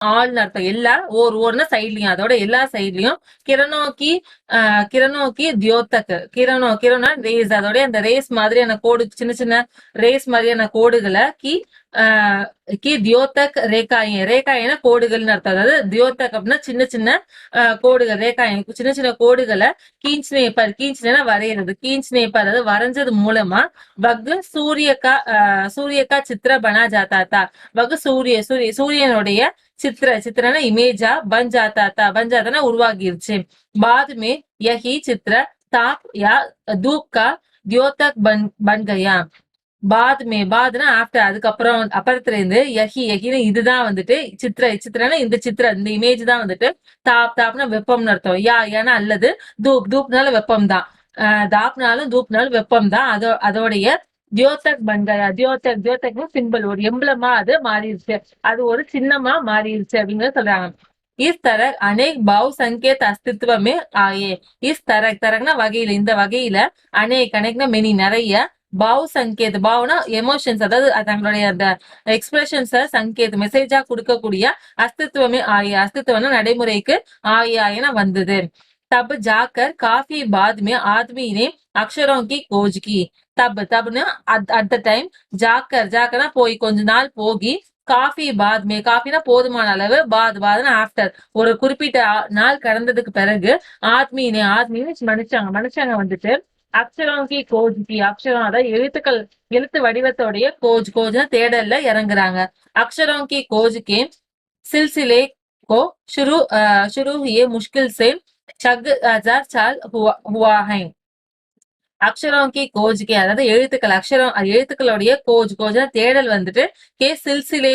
ஆள்னு அர்த்தம். எல்லா ஒவ்வொரு சைட்லயும், அதோட எல்லா சைட்லயும். கிரணோக்கி கிரணோக்கி தியோத்தக், கிரணோ ரேஸ், அதோட அந்த ரேஸ் மாதிரியான கோடு, சின்ன சின்ன ரேஸ் மாதிரியான கோடுகளை ஆஹ் தியோத்தக் ரேகாயின், ரேகாயின கோடுகள்னு அர்த்தம். அதாவது தியோத்தக் அப்படின்னா சின்ன சின்ன கோடுகள், ரேகாயின் சின்ன சின்ன கோடுகளை கீஞ்ச்னேப்பர், கீஞ்ச்னா வரைகிறது, கீஞ்ச்னேப்பர் அதாவது வரைஞ்சது மூலமா வகு சூரியக்கா சித்திர பனா ஜாத்தா தா, வகு சூரியனுடைய சித்திரனா இமேஜா பன் ஜாத்தா தா, பன் ஜாத்தானா உருவாகிருச்சு. பாத்மே யஹி சித்திர தாப் யா தூப் கா தியோதக் பன் கயா. பாத்னா ஆஃப்டர், அதுக்கப்புறம் அப்புறத்துல இருந்து யஹின்னு இதுதான் வந்துட்டு சித்திரனா இந்த இமேஜ் தான் வந்துட்டு தாப்னா வெப்பம்னு அர்த்தம். ஏன்னா அல்லது தூப்னால வெப்பம் தான், தூப்னாலும் வெப்பம் தான். அதோடைய தியோதக் பன்கயா, தியோதக் சிம்பிள், ஒரு எம்பளமா அது மாறிடுச்சு, அது ஒரு சின்னமா மாறிடுச்சு அப்படிங்கறத சொல்றாங்க. இஸ் தரக் அநேக் பாவ் சங்கேத் அஸ்தித்வமே ஆயே. இஸ் தரக்னா வகையில, இந்த வகையில அநேக்னா மெனி, நிறைய, பாவ் சங்கேத், பாவ்னா எமோஷன்ஸ், அதாவது தங்களுடைய அந்த எக்ஸ்பிரஷன்ஸ சங்கேத் மெசேஜா கொடுக்கக்கூடிய அஸ்தித்வமே ஆயே, அஸ்தித்வம்னா நடைமுறைக்கு ஆயின வந்தது. तब जाकर काफी बाद में आदमी ने अक्षरों की खोज की. तबना at the time, जाकर போய் கொஞ்ச நாள் போகி, காஃபி பாத் மே, காஃபினா போதுமான அளவு, பாத்னா ஆஃப்டர், ஒரு குறிப்பிட்ட நாள் கடந்ததுக்கு பிறகு, ஆத்மீனே மனுஷங்க வந்துட்டு அக்ஷரம் கி கோஜ் கி, அக்ஷரம் அதாவது எழுத்து வடிவத்தோடைய கோஜ்னா தேடல்ல இறங்குறாங்க. அக்ஷரம் கி கோஜ் கே சில்சிலே को शुरू हुए मुश्किल से 6000 साल हुआ है. அக்ஷரோங்கி கோஜ்கே அதாவது எழுத்துக்களுடைய கோஜ்னா தேடல் வந்துட்டு சில்சிலே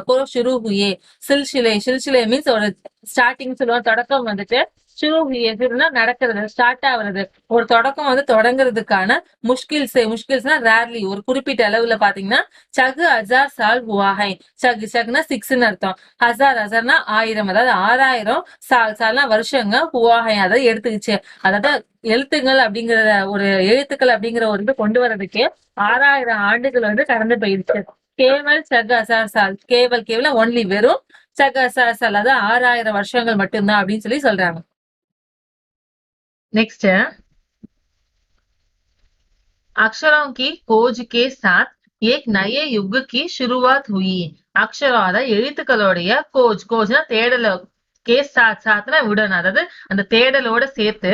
கோ ஷுரு ஹுயே. சில்சிலே மீன்ஸ் ஒரு ஸ்டார்டிங் சொல்லுவாங்க, தொடக்கம் வந்துட்டு. ஷுரு ஹுயே நடக்கிறது, ஸ்டார்ட் ஆகுறது, ஒரு தொடக்கம் வந்து தொடங்குறதுக்கான முஷ்கில்ஸ்னா ரேர்லி, ஒரு குறிப்பிட்ட அளவுல பாத்தீங்கன்னா 6000 சால் ஹுவாஹை. சக்னா 6ன்னு அர்த்தம், ஹசார்னா 1000, அதாவது 6000 சால்னா வருஷங்க, ஹுவாஹை அதாவது எடுத்துக்கிச்சு, அதாவது எழுத்துக்கள் அப்படிங்கிற ஒரு இது கொண்டு வர்றதுக்கே 6000 ஆண்டுகள் வந்து கடந்து போயிடுச்சு. கேவல் சக் சால், கேவலம் ஒன்லி, வெறும் சக் சால், அதாவது 6000 வருஷங்கள் மட்டும்தான் அப்படின்னு சொல்லி சொல்றாங்க. नेक्स्ट है अक्षरों की खोज के साथ एक नए युग की शुरुआत हुई. அக்ஷரம் அதாவது எழுத்துக்களுடைய கோஜ்னா தேடல, சாத்னா உடன், அதாவது அந்த தேடலோட சேர்த்து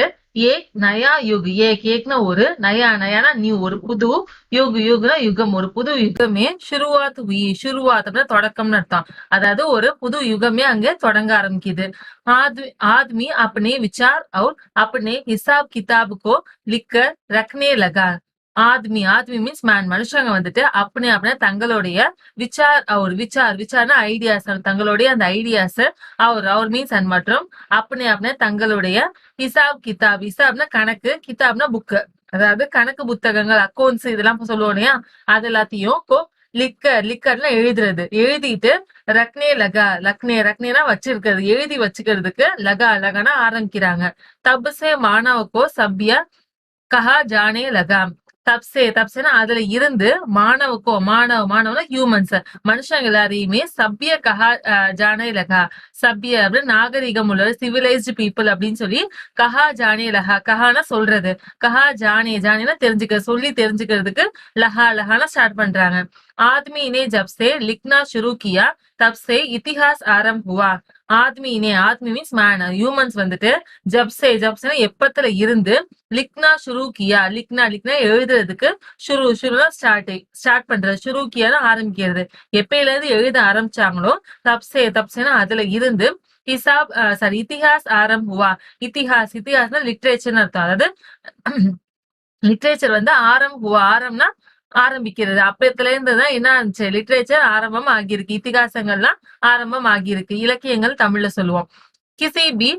ஏக் நயா யுக், ஏக்னா ஒரு, நயானா நியூ, ஒரு புது, யுக்னா யுகம், ஒரு புது யுகமே, ஷுருவாத் அப்படின்னா தொடக்கம்னு அர்த்தம். அதாவது ஒரு புது யுகமே அங்க தொடங்க ஆரம்பிக்குது. आदमी अपने विचार और अपने हिसाब किताब को लिखकर रखने लगा. ஆத்மி மீன்ஸ் மேன், மனுஷங்க வந்துட்டு அப்படி தங்களுடைய விச்சார்னா ஐடியாஸ், தங்களுடைய அந்த ஐடியாஸ், அவர் மீன்ஸ் அண்ட் மற்றும் அப்படி தங்களுடைய ஹிசாப்னா கணக்கு, கிதாப்னா புக்கு, அதாவது கணக்கு புத்தகங்கள், அக்கௌண்ட்ஸ் இதெல்லாம் சொல்லுவோம் இல்லையா, அது எல்லாத்தையும் லிக்கர்ல எழுதிட்டு ரக்னேனா வச்சிருக்கிறது, எழுதி வச்சுக்கிறதுக்கு, லகானா ஆரம்பிக்கிறாங்க. தப்சே மாணவக்கோ சப்ய கஹா ஜானே லகா. தப்சேனா அதுல இருந்து, மாணவனா ஹியூமன்ஸ், மனுஷங்க எல்லாரையுமே சபிய கஹா ஜானே லகா, சபிய அப்படின்னு நாகரிகம் உள்ள சிவிலைஸ்டு பீப்புள் அப்படின்னு சொல்லி, கஹா ஜானே லகா, கஹானா சொல்றது, கஹா ஜானேனா சொல்லி தெரிஞ்சுக்கிறதுக்கு, லஹானா ஸ்டார்ட் பண்றாங்க. आदमी ने जब से लिखना शुरू किया तब से इतिहास आरंभ हुआ. ஆத்மி மீன்ஸ் மேன், ஹியூமன்ஸ் வந்துட்டு ஜப்சே எப்பத்துல இருந்து, லிக்னா ஷுரு கியா, லிக்னா எழுதுறதுக்கு, ஷுருனா ஸ்டார்ட் பண்றது, ஷுரு கியானா ஆரம்பிக்கிறது, எப்பயில இருந்து எழுத ஆரம்பிச்சாங்களோ, தப்சேனா அதுல இருந்து, இத்திஹாஸ் ஆரம்பம் ஹுவா. இத்திஹாஸ்னா லிட்ரேச்சர்னு அர்த்தம். அதாவது லிட்ரேச்சர் வந்து ஆரம்னா ஆரம்பிக்கிறது, அப்பத்துல இருந்துதான் என்ன ஆச்சு, லிட்ரேச்சர் ஆரம்பம் ஆகியிருக்கு, இத்திகாசங்கள்லாம் ஆரம்பம் ஆகியிருக்கு, இலக்கியங்கள் தமிழ்ல சொல்லுவோம். किसी भी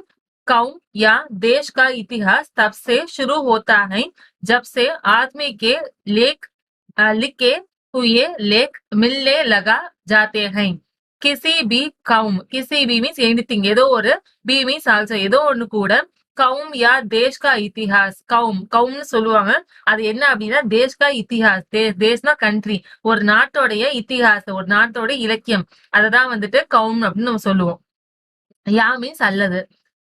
कौम या देश का इतिहास तब से शुरू होता है जब से आदमी के लिखे हुए लेख मिलने लगा जाते हैं. கிசி பி கவும், கிசி பி மீன்ஸ் எனிதிங், ஏதோ ஒரு, பி மீன்ஸ் ஆல்சோ, ஏதோ ஒண்ணு கூட, கௌம் யா தேஷ் கா இத்திஹாஸ். கௌம்னு சொல்லுவாங்க. அது என்ன அப்படின்னா தேஷ் கா இத்திஹாஸ். தேஷ்னா கண்ட்ரி. ஒரு நாட்டோடைய இத்திஹாஸ், ஒரு நாட்டோட இலக்கியம். அததான் வந்துட்டு கௌம் அப்படின்னு நம்ம சொல்லுவோம். யா மீன்ஸ் அல்லது.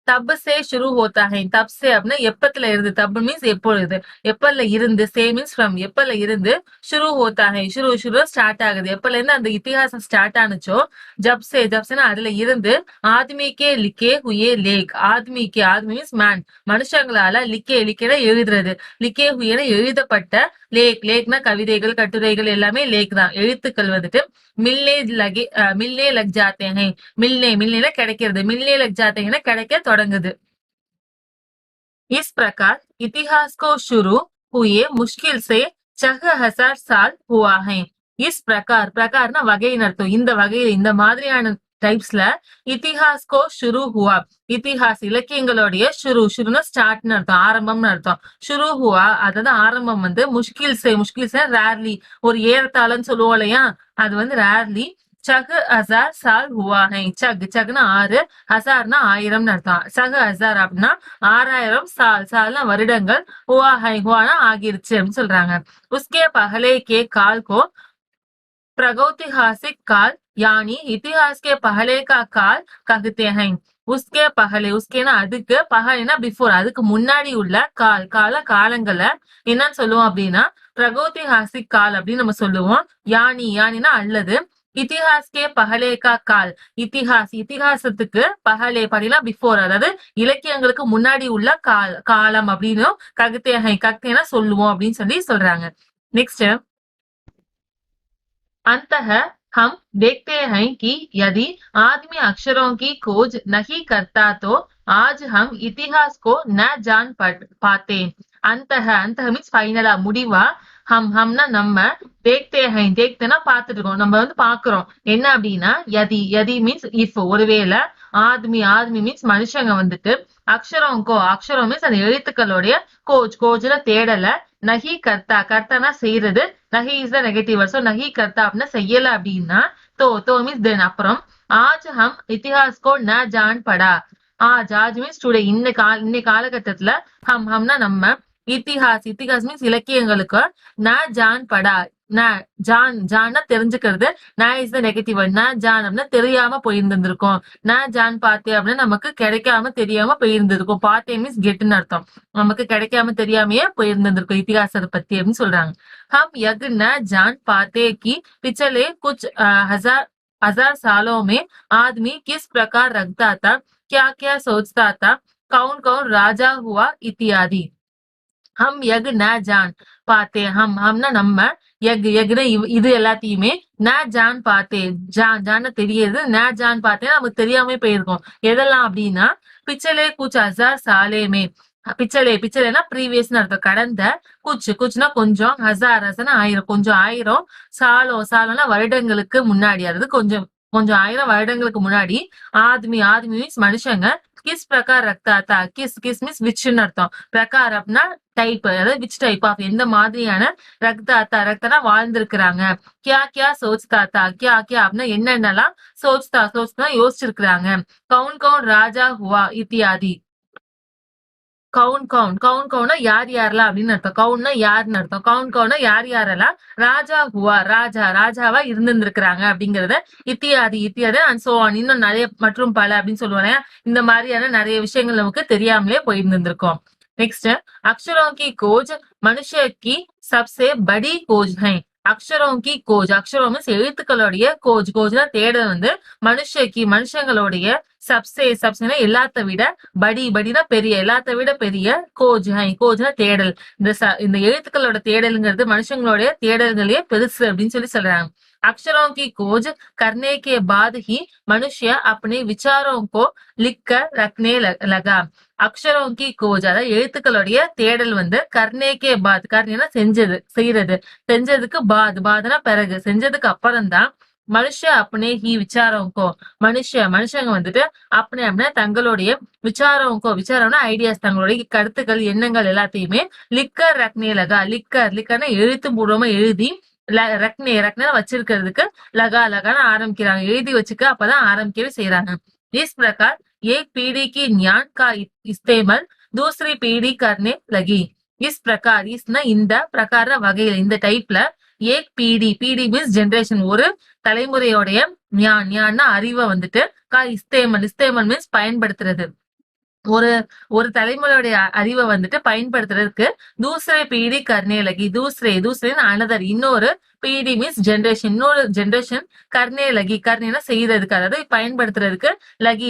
தப் சே ஷுரு ஹோத்தா ஹை. தப் சே அப்படின்னா எப்பத்துல இருந்து. தப் மீன்ஸ் எப்பொழுது. எப்பல இருந்து. சே மீன்ஸ் ஃப்ரம். எப்பல இருந்து. ஷுரு ஹோத்தா ஹை. ஷுரு ஸ்டார்ட் ஆகுது. எப்பல இருந்து அந்த இத்திஹாசம் ஸ்டார்ட் ஆனுச்சோ. ஜப்சேனா அதுல இருந்து. ஆத்மிக்கே லிக்கே ஹுயே லேக். ஆத்மி மீன்ஸ் மேன். மனுஷங்களால லிக்கேனா எழுதுறது. லிக்கே ஹுயேனா எழுதப்பட்ட லேக்னா கவிதைகள், கட்டுரைகள் எல்லாமே லேக் தான். எழுத்துக்கள் வந்துட்டு மில்லே லக் ஜாத்தே ஹை. மில்லேனா கிடைக்கிறது. மில்லே லக் जाते हैं ना கிடைக்க தொடங்குது. इस प्रकार इतिहास को शुरू हुए मुश्किल से 6000 साल हुआ है. इस பிரகார்னா வகைன்னு அர்த்தம். இந்த வகையில இந்த மாதிரியான டைப்ஸ்ல இத்திஹாஸ்கோ ஷுரு ஹுவா. இத்திஹாஸ் இலக்கியங்களுடைய ஷுருனா ஸ்டார்ட்னு அர்த்தம், ஆரம்பம்னு அர்த்தம். ஷுரு ஹுவா அதாவது ஆரம்பம் வந்து முஷ்கில் சே ரேர்லி. ஒரு ஏறத்தாழன்னு சொல்லுவோம் இல்லையா, அது வந்து ரேர்லி. சகு ஹசார் சால் ஹுவா ஹை. சகுனா 6, ஹசார்னா 1000 அர்த்தம். சகு ஹசார் அப்படின்னா 6000 சால்னா வருடங்கள். ஹுவானா ஆகிருச்சு அப்படின்னு சொல்றாங்க. உஸ்கே பஹலே கே கால் கோ प्रागैतिहासिक काल यानी इतिहास के पहले का काल कहते हैं. உஸ்கே பஹலே. உஸ்கேனா அதுக்கு, பஹலேனா பிஃபோர் அதுக்கு முன்னாடி உள்ள காலங்களை என்னன்னு சொல்லுவோம் அப்படின்னா பிரகோதிஹாசிக் கால் அப்படின்னு நம்ம சொல்லுவோம். யானினா அல்லது. இத்திஹாஸ் கே பஹலே கா கால். இத்திஹாசத்துக்கு பஹலே படினா பிஃபோர், அதாவது இலக்கியங்களுக்கு முன்னாடி உள்ள காலம் அப்படின்னு ககுத்தேனா சொல்லுவோம் அப்படின்னு சொல்றாங்க. நெக்ஸ்ட் अंततः हम देखते हैं कि यदि आदमी अक्षरों की खोज नहीं करता तो आज हम इतिहास को न जान पाते. अंततः மீன்ஸ் ஃபைனலா முடிவா. ஹம்னா நம்ம. தேக்தேனா பாத்துட்டு இருக்கோம், நம்ம வந்து பாக்குறோம். என்ன அப்படின்னா யதி மீன்ஸ் இஃப். ஒருவேளை ஆத்மி மீன்ஸ் மனுஷங்க வந்துட்டு அக்ஷரம் மீன்ஸ் அந்த எழுத்துக்களுடைய கோஜ்ல தேடல. நகி கர்த்தானா செய்யறது. நகி is the negative word. So நகி கர்த்தா அப்படின்னா செய்யல அப்படின்னா தோ மீன்ஸ் தென் அப்புறம். ஆஜ் ஹம் இத்திஹாஸ் கோ ந ஜான் படா. ஆஜ் மீன்ஸ் டுடே. இன்னை காலகட்டத்துல ஹம்னா நம்ம. இத்திஹாஸ் மீன்ஸ் இலக்கியங்களுக்கு. ந ஜான் படா. ஜான்னா தெரிஞ்சுக்கிறது. ந இஸ் த நெகட்டிவ் வேர்ட். ந ஜான் அப்படின்னா தெரியாம போயிருந்திருக்கும். ந ஜான் பாத்தே அப்படின்னா நமக்கு கிடைக்காம தெரியாம போயிருந்திருக்கும். பாத்தே மீன்ஸ் கெட்டுன்னு அர்த்தம். நமக்கு கிடைக்காம தெரியாமையே போயிருந்திருக்கும் இத்திஹாசத்தை பத்தி அப்படின்னு சொல்றாங்க. हम यग न जान पाते कि पिछले कुछ हजार सालों में आदमी किस प्रकार रखता था, क्या क्या सोचता था, कौन राजा हुआ इत्यादि. हम यग न जान पाते. हमना நம்ம. यग्ना இது எல்லாத்தையுமே. ந ஜான் பாத்தே. ஜான தெரியுது. ந ஜான் பாத்தே நமக்கு தெரியாம போயிருக்கோம். எதெல்லாம் அப்படின்னா பிச்சலே குச் ஹசார் சாலேமே. பிச்சலேனா ப்ரீவியஸ் அர்த்தம். கடந்த. குச்னா கொஞ்சம். ஹசார்னா 1000. கொஞ்சம் 1000. சாலோனா வருடங்களுக்கு முன்னாடி, அதாவது கொஞ்சம் 1000 வருடங்களுக்கு முன்னாடி. ஆத்மி மீன்ஸ் மனுஷங்க. கிஸ் பிரகார் ரக்தாத்தா. கிஸ் மீன்ஸ் விச்னு அர்த்தம். பிரகார் அப்படின்னா டைப், அதாவது விச் டைப் ஆஃப் எந்த மாதிரியான ரக்தானா வாழ்ந்திருக்கிறாங்க. கியா சோச்தாத்தா. கியா அப்படின்னா என்னென்னலாம். சோச்தா யோசிச்சிருக்கிறாங்க. கவுன் ராஜா ஹுவா இத்தியாதி. கவுன்னா யாரெல்லாம் அப்படின்னு அர்த்தம். கவுன்னா யாருன்னு அர்த்தம். கவுன்னா யாரெல்லாம் ராஜாவா இருந்திருக்கிறாங்க அப்படிங்கறத இத்தியாதி அண்ட் சோ ஆன். இன்னும் நிறைய மற்றும் பல அப்படின்னு சொல்லுவாங்க. இந்த மாதிரியான நிறைய விஷயங்கள் நமக்கு தெரியாமலே போயிருந்திருக்கோம். नेक्स्ट अक्षरों की खोज मनुष्य की सबसे बड़ी खोज है. அக்ஷரம் கி கோஜ். அக்ஷரம் மீன்ஸ் எழுத்துக்களுடைய கோஜ்னா தேடல் வந்து மனுஷங்களுடைய சப்சேனா எல்லாத்த விட. படினா பெரிய. எல்லாத்த விட பெரிய. கோஜ்னா தேடல். இந்த எழுத்துக்களோட தேடல்ங்கிறது மனுஷங்களுடைய தேடல்களே பெருசு அப்படின்னு சொல்றாங்க. अक्षरों की खोज करने के बाद ही मनुष्य अपने विचारों को लिख कर रखने लगा. அக்ஷரோं की खोज அதாவது எழுத்துக்களுடைய தேடல் வந்து கர்னேக்கே பாத். கர்னேனா செய்யறது. செஞ்சதுக்கு பாத்னா பிறகு. செஞ்சதுக்கு அப்புறம் தான் மனுஷ அப்பனே ஹி விசாரம்கோ. மனுஷங்க வந்துட்டு அப்படின்னா தங்களுடைய விசாரம்னா ஐடியாஸ், தங்களுடைய கருத்துக்கள், எண்ணங்கள் எல்லாத்தையுமே லிக்கர் ரக்னேலகா. லிக்கர்னா எழுத்து பூர்வமா எழுதி. ரக்னே வச்சிருக்கிறதுக்கு லகான ஆரம்பிக்கிறாங்க. எழுதி வச்சுக்க அப்பதான் ஆரம்பிக்கவே செய்யறாங்க. इस प्रकार एक पीढ़ी की ज्ञान का इस्तेमाल दूसरी पीढ़ी करने लगी। इस प्रकार इसना இந்த பிரகார வகையில இந்த டைப்ல ஏக் பீடி பீடி மீன்ஸ் ஜெனரேஷன் ஒரு தலைமுறையோடைய ஞான்னா அறிவை வந்துட்டு இஸ்தேமல் இஸ்தேமல் மீன்ஸ் பயன்படுத்துறது ஒரு ஒரு தலைமுறையுடைய அறிவை வந்துட்டு பயன்படுத்துறதுக்கு தூசரே பீடி கர்னே லகி தூசரே அனதர் இன்னொரு பீடி மீன்ஸ் ஜெனரேஷன் இன்னொரு ஜெனரேஷன் கர்னே லகி கர்னேனா செய்யறதுக்கு அதாவது பயன்படுத்துறதுக்கு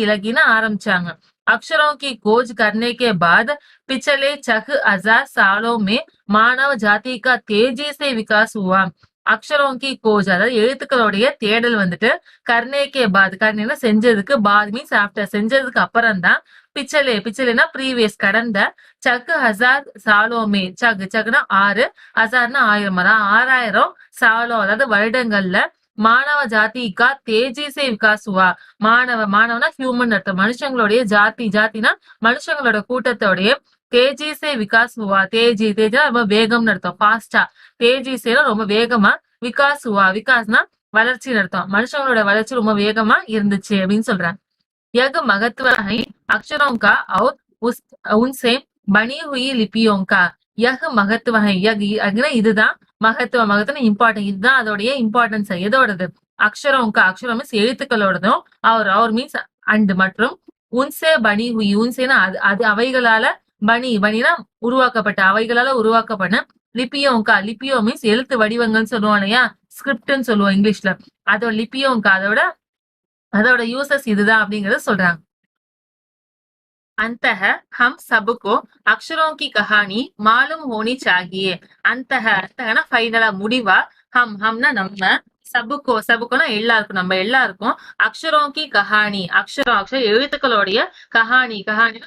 லகினா ஆரம்பிச்சாங்க अक्षरों की खोज करने के बाद पिछले 6000 सालों में मानव जाति का तेजी से विकास हुआ। அக்ஷரோங்கி கோஜ் அதாவது எழுத்துக்களுடைய தேடல் வந்துட்டு கர்ணேக்கே பாத் கர்ணேனா செஞ்சதுக்கு பாத் மீன்ஸ் ஆஃப்டர் செஞ்சதுக்கு அப்புறம் தான் பிச்சலேனா ப்ரீவியஸ் கடந்த சக்கு ஹசார் சாலோமே சக்குனா 6 ஹசார்னா 1000 அதான் 6000 சாலோ அதாவது வருடங்கள்ல மாணவ ஜாதிக்கா தேஜிசே விகாஸ் ஹுவா மாணவனா ஹியூமன் அர்த்தம் மனுஷங்களுடைய ஜாத்தினா மனுஷங்களோட கூட்டத்தோடைய தேஜிசே விகாஸ் ஹுவா தேஜினா ரொம்ப வேகம்னு அர்த்தம் ஃபாஸ்டா தேஜிசேனா ரொம்ப வேகமா விகாஸ் ஹுவா விகாஸ்னா வளர்ச்சின்னு அர்த்தம் மனுஷங்களோட வளர்ச்சி ரொம்ப வேகமா இருந்துச்சு அப்படின்னு சொல்றாங்க यह महत्व है अक्षरों का और उनसे बनी हुई लिपियों का यह महत्व है இதுதான் மகத்துவம் இம்பார்ட்டன்ட் இதுதான் அதோடைய இம்பார்ட்டன்ஸ் எதோடது அக்ஷரம் மீன்ஸ் எழுத்துக்களோடதும் அவர் மீன்ஸ் அண்ட் மற்றும் உன்சே பனி ஹுயி உன்சேனா அது அவைகளால பனினா அவைகளால உருவாக்கப்பட்ட லிப்பியோ மீன்ஸ் எழுத்து வடிவங்கள்னு சொல்லுவோம் இல்லையா ஸ்கிரிப்ட்னு சொல்லுவோம் இங்கிலீஷ்ல அதோட லிப்பியோங்கா அதோட யூசஸ் இதுதான் அப்படிங்கறத சொல்றாங்க अंतः हम सबको अक्षरों की कहानी मालूम होनी चाहिए अंतः फाइनला முடிவா हमना நம்ம சபுக்கோனா எல்லாருக்கும் நம்ம எல்லாருக்கும் அக்ஷரோங்கி கஹானி அக்ஷரம் எழுத்துக்களுடைய கஹானி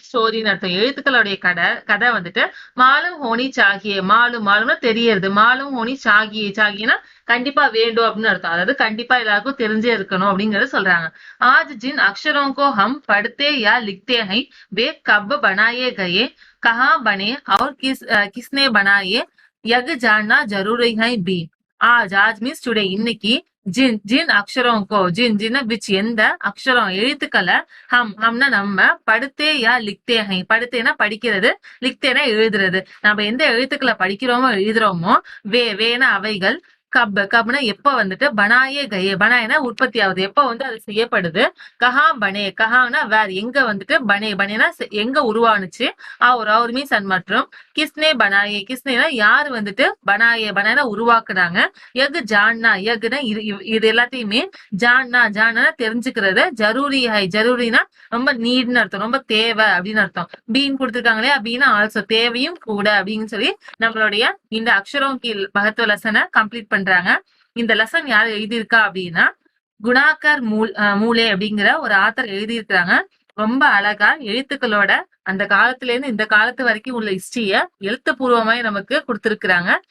ஸ்டோரின்னு அர்த்தம் எழுத்துக்களுடைய கதை வந்துட்டு மாலும் ஹோனி சாகியே மாலும்னா தெரியறது மாலும் ஹோனி சாகினா கண்டிப்பா வேண்டும் அப்படின்னு அர்த்தம் அதாவது கண்டிப்பா எல்லாருக்கும் தெரிஞ்சே இருக்கணும் அப்படிங்கறத சொல்றாங்க आज जिन अक्षरों को हम पढ़ते या लिखते हैं वे कब बनाए गए कहाँ बने और किसने बनाए यह जानना जरूरी है भी आज மீன்ஸ் டுடே இன்னைக்கு ஜின் அக்ஷரோங்கோ ஜின் விச் எந்த அக்ஷரம் எழுத்துக்களை ஹம்னா நம்ம படுத்தே யா லிக்தே ஹை படுத்தேனா படிக்கிறது லிக்தேனா எழுதுறது நம்ம எந்த எழுத்துக்களை படிக்கிறோமோ எழுதுறோமோ வேனா அவைகள் கப்னா எப்ப வந்துட்டு பனாயே கயே பனாயனா உற்பத்தி ஆகுது எப்ப வந்து அது செய்யப்படுது கஹானா வேற எங்க வந்துட்டு பனேனா எங்க உருவானுச்சு அவர் மீன்ஸ் அண்ட் மற்றும் கிஸ்னேனா யாரு வந்துட்டு பனாயனா உருவாக்குனாங்க எகு ஜான்னா இது எல்லாத்தையுமே ஜான்னா தெரிஞ்சுக்கிறது ஜரூரினா ரொம்ப நீட்னு அர்த்தம் ரொம்ப தேவை அப்படின்னு அர்த்தம் பீன் கொடுத்துருக்காங்களே அப்படின்னா ஆல்சோ தேவையும் கூட அப்படின்னு சொல்லி நம்மளுடைய இந்த அக்ஷரம் கீழ் மகத்துவ லெசனை கம்ப்ளீட் பண்றாங்க இந்த லெசன் யார் எழுதியிருக்கா அப்படின்னா குணாகர் மூலே அப்படிங்கிற ஒரு ஆத்தர் எழுதியிருக்கிறாங்க ரொம்ப அழகா எழுத்துக்களோட அந்த காலத்துல இருந்து இந்த காலத்து வரைக்கும் உள்ள ஹிஸ்டரிய எழுத்துப்பூர்வமாய் நமக்கு கொடுத்திருக்கிறாங்க